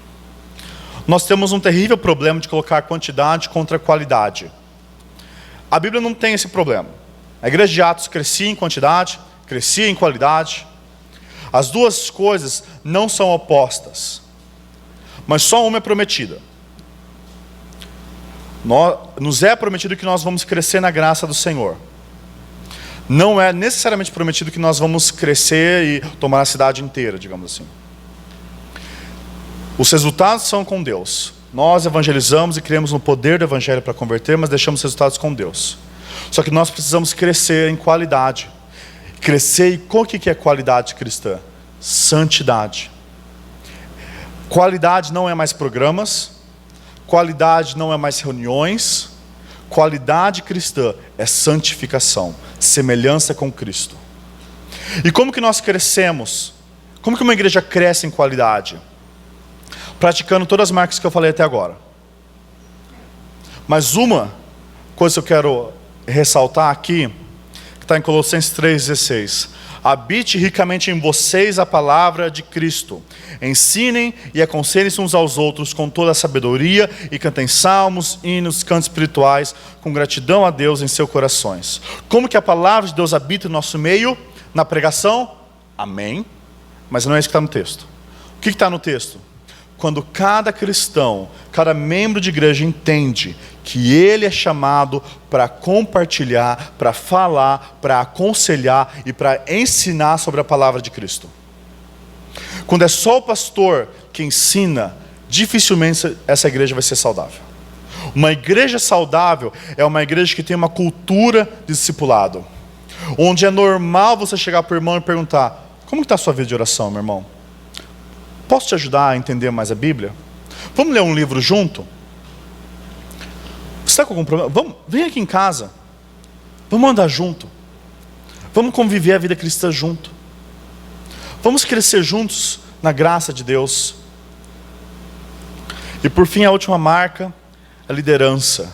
Nós temos um terrível problema de colocar quantidade contra qualidade. A Bíblia não tem esse problema. A igreja de Atos crescia em quantidade, crescia em qualidade. As duas coisas não são opostas, mas só uma é prometida. Nos é prometido que nós vamos crescer na graça do Senhor. Não é necessariamente prometido que nós vamos crescer e tomar a cidade inteira, digamos assim. Os resultados são com Deus. Nós evangelizamos e cremos no poder do evangelho para converter, mas deixamos os resultados com Deus. Só que nós precisamos crescer em qualidade. Crescer, e o que é qualidade cristã? Santidade. Qualidade não é mais programas, qualidade não é mais reuniões, qualidade cristã é santificação, semelhança com Cristo. E como que nós crescemos? Como que uma igreja cresce em qualidade? Praticando todas as marcas que eu falei até agora. Mas uma coisa que eu quero ressaltar aqui, que está em Colossenses 3,16. Habite ricamente em vocês a palavra de Cristo. Ensinem e aconselhem-se uns aos outros com toda a sabedoria e cantem salmos, hinos, cantos espirituais, com gratidão a Deus em seus corações. Como que a palavra de Deus habita no nosso meio? Na pregação? Amém. Mas não é isso que está no texto. O que está no texto? Quando cada cristão, cada membro de igreja entende que ele é chamado para compartilhar, para falar, para aconselhar e para ensinar sobre a palavra de Cristo. Quando é só o pastor que ensina, dificilmente essa igreja vai ser saudável. Uma igreja saudável é uma igreja que tem uma cultura de discipulado, onde é normal você chegar para o irmão e perguntar: como está a sua vida de oração, meu irmão? Posso te ajudar a entender mais a Bíblia? Vamos ler um livro junto? Você está com algum problema? Vem aqui em casa. Vamos andar junto. Vamos conviver a vida cristã junto. Vamos crescer juntos na graça de Deus. E por fim, a última marca, a liderança.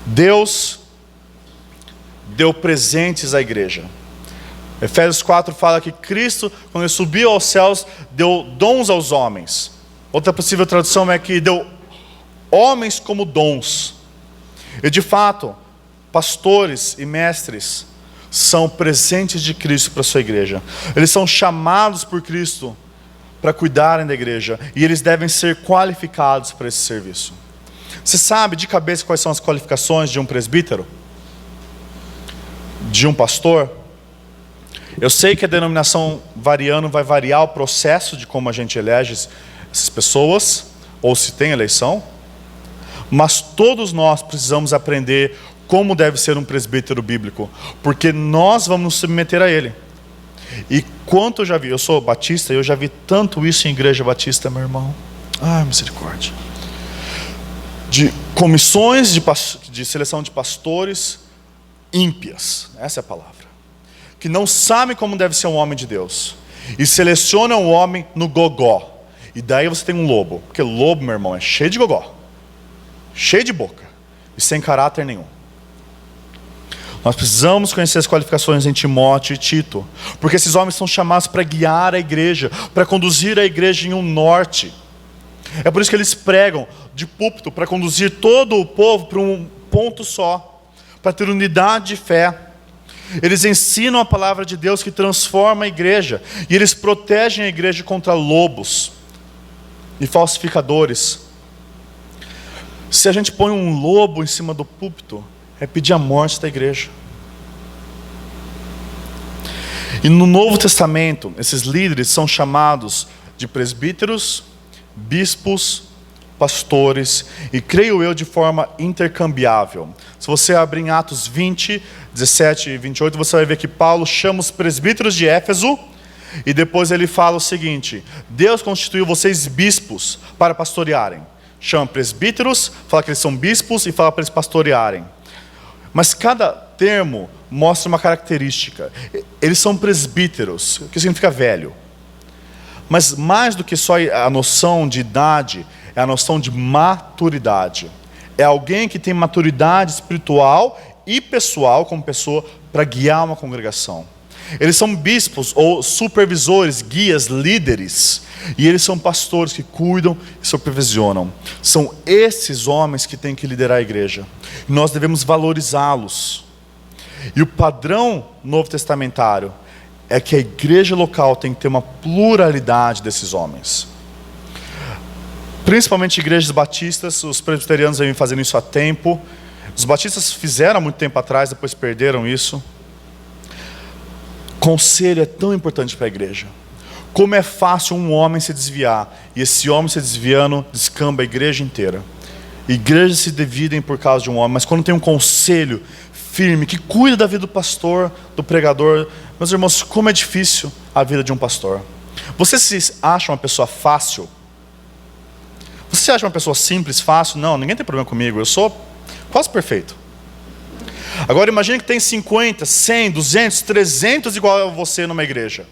Deus deu presentes à igreja. Efésios 4 fala que Cristo, quando ele subiu aos céus, deu dons aos homens. Outra possível tradução é que deu homens como dons. E de fato, pastores e mestres são presentes de Cristo para a sua igreja. Eles são chamados por Cristo para cuidarem da igreja. E eles devem ser qualificados para esse serviço. Você sabe de cabeça quais são as qualificações de um presbítero? De um pastor? Eu sei que a denominação variando vai variar o processo de como a gente elege essas pessoas, ou se tem eleição, mas todos nós precisamos aprender como deve ser um presbítero bíblico, porque nós vamos nos submeter a ele. E quanto eu já vi, eu sou batista, eu já vi tanto isso em igreja batista, meu irmão. Ai, misericórdia. De comissões de seleção de pastores ímpias, essa é a palavra, que não sabem como deve ser um homem de Deus. e selecionam o homem no gogó. E daí você tem um lobo. Porque lobo, meu irmão, é cheio de gogó, cheio de boca e sem caráter nenhum. Nós precisamos conhecer as qualificações em Timóteo e Tito, porque esses homens são chamados para guiar a igreja, para conduzir a igreja em um norte. É por isso que eles pregam de púlpito, para conduzir todo o povo para um ponto só, para ter unidade de fé. Eles ensinam a palavra de Deus que transforma a igreja, e eles protegem a igreja contra lobos e falsificadores. Se a gente põe um lobo em cima do púlpito, é pedir a morte da igreja. E no Novo Testamento, esses líderes são chamados de presbíteros, bispos, pastores, e creio eu de forma intercambiável. Se você abrir em Atos 20, 17 e 28, você vai ver que Paulo chama os presbíteros de Éfeso, e depois ele fala o seguinte: Deus constituiu vocês bispos para pastorearem. Chama presbíteros, fala que eles são bispos e fala para eles pastorearem. Mas cada termo mostra uma característica. Eles são presbíteros, que significa velho. Mas mais do que só a noção de idade, é a noção de maturidade. É alguém que tem maturidade espiritual e pessoal como pessoa para guiar uma congregação. Eles são bispos ou supervisores, guias, líderes. E eles são pastores que cuidam e supervisionam. São esses homens que têm que liderar a igreja. E nós devemos valorizá-los. E o padrão novo testamentário é que a igreja local tem que ter uma pluralidade desses homens. Principalmente igrejas batistas, os presbiterianos vêm fazendo isso há tempo. Os batistas fizeram há muito tempo atrás, depois perderam isso. Conselho é tão importante para a igreja. Como é fácil um homem se desviar, e esse homem se desviando descamba a igreja inteira. Igrejas se dividem por causa de um homem, mas quando tem um conselho firme, que cuida da vida do pastor, do pregador, meus irmãos, como é difícil a vida de um pastor. Você se acha uma pessoa fácil? Você se acha uma pessoa simples, fácil? Não, ninguém tem problema comigo, eu sou quase perfeito. Agora imagine que tem 50, 100, 200, 300 igual a você numa igreja.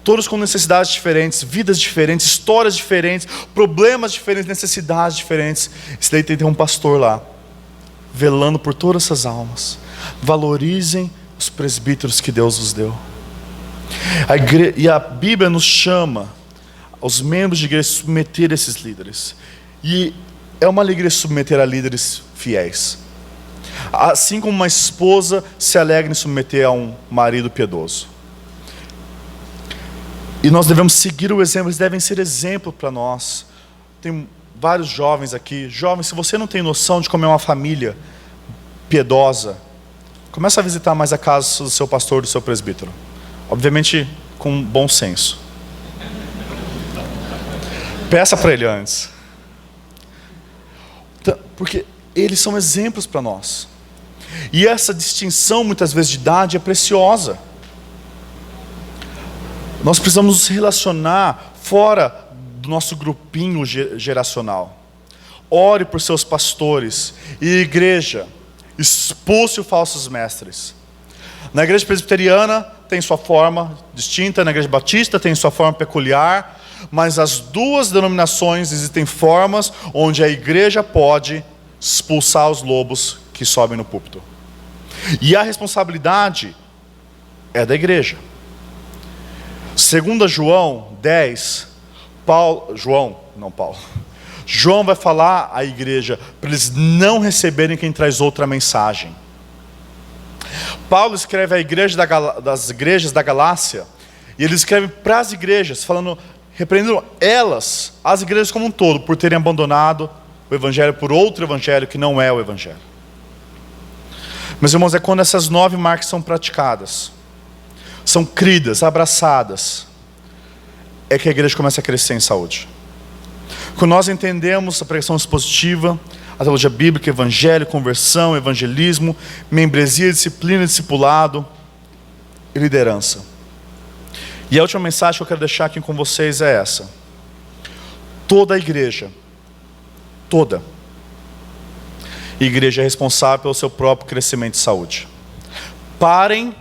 Todos com necessidades diferentes, vidas diferentes, histórias diferentes, problemas diferentes, necessidades diferentes. Isso daí tem que ter um pastor lá, velando por todas essas almas. Valorizem os presbíteros que Deus vos deu. E a Bíblia nos chama, os membros de igreja, a submeter esses líderes. E é uma alegria submeter a líderes fiéis. Assim como uma esposa se alegra em submeter a um marido piedoso. E nós devemos seguir o exemplo, eles devem ser exemplo para nós. Tem vários jovens aqui. Jovens, se você não tem noção de como é uma família piedosa, começa a visitar mais a casa do seu pastor, do seu presbítero. Obviamente com bom senso. Peça para ele antes. Porque eles são exemplos para nós. E essa distinção, muitas vezes, de idade é preciosa. Nós precisamos nos relacionar fora do nosso grupinho geracional. Ore por seus pastores. E igreja, expulse os falsos mestres. Na igreja presbiteriana tem sua forma distinta, na igreja batista tem sua forma peculiar, mas as duas denominações existem formas onde a igreja pode expulsar os lobos que sobem no púlpito. E a responsabilidade é da igreja. 2 João 10, João vai falar à igreja para eles não receberem quem traz outra mensagem. Paulo escreve à igreja das igrejas da Galácia, e ele escreve para as igrejas, falando, repreendendo elas, as igrejas como um todo, por terem abandonado o evangelho por outro evangelho que não é o evangelho. Meus irmãos, é quando essas 9 marcas são praticadas, são cridas, abraçadas, é que a igreja começa a crescer em saúde. Quando nós entendemos a pregação expositiva, a teologia bíblica, evangelho, conversão, evangelismo, membresia, disciplina, discipulado e liderança. E a última mensagem que eu quero deixar aqui com vocês é essa. Toda a igreja, toda igreja é responsável pelo seu próprio crescimento e saúde. Parem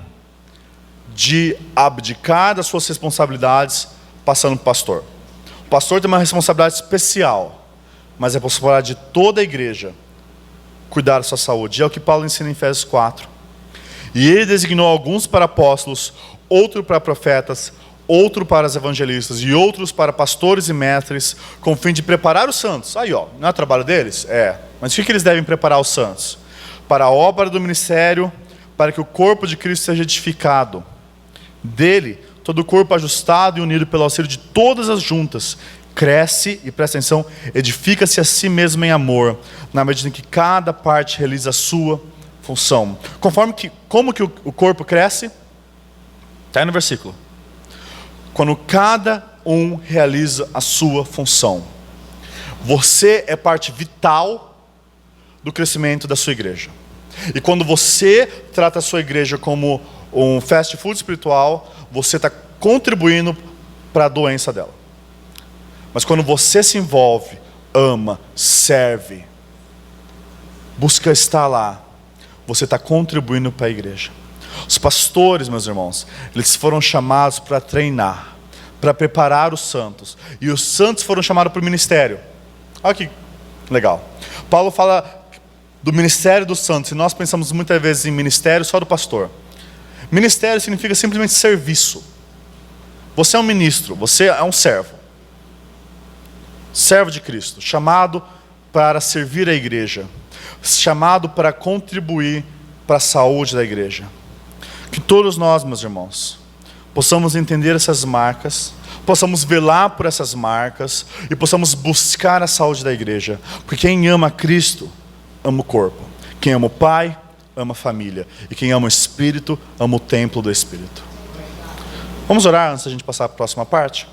de abdicar das suas responsabilidades passando para o pastor. O pastor tem uma responsabilidade especial, mas é a responsabilidade de toda a igreja cuidar da sua saúde. E é o que Paulo ensina em Efésios 4. E ele designou alguns para apóstolos, outros para profetas, outro para os evangelistas e outros para pastores e mestres, com o fim de preparar os santos. Aí, ó, não é o trabalho deles? É. Mas o que eles devem preparar os santos? Para a obra do ministério, para que o corpo de Cristo seja edificado. Dele, todo o corpo ajustado e unido pelo auxílio de todas as juntas, cresce, e presta atenção, edifica-se a si mesmo em amor, na medida em que cada parte realiza a sua função. Como que o corpo cresce? Está aí no versículo. Quando cada um realiza a sua função. Você é parte vital do crescimento da sua igreja. E quando você trata a sua igreja como um fast food espiritual, você está contribuindo para a doença dela. Mas quando você se envolve, ama, serve, busca estar lá, você está contribuindo para a igreja. Os pastores, meus irmãos, eles foram chamados para treinar, para preparar os santos. E os santos foram chamados para o ministério. Olha que legal. Paulo fala do ministério dos santos, e nós pensamos muitas vezes em ministério só do pastor. Ministério significa simplesmente serviço. Você é um ministro, você é um servo. Servo de Cristo, chamado para servir a igreja, chamado para contribuir para a saúde da igreja. Que todos nós, meus irmãos, possamos entender essas marcas, possamos velar por essas marcas e possamos buscar a saúde da igreja. Porque quem ama Cristo, ama o corpo. Quem ama o Pai, ama a família. E quem ama o Espírito, ama o templo do Espírito. Vamos orar antes da gente passar para a próxima parte?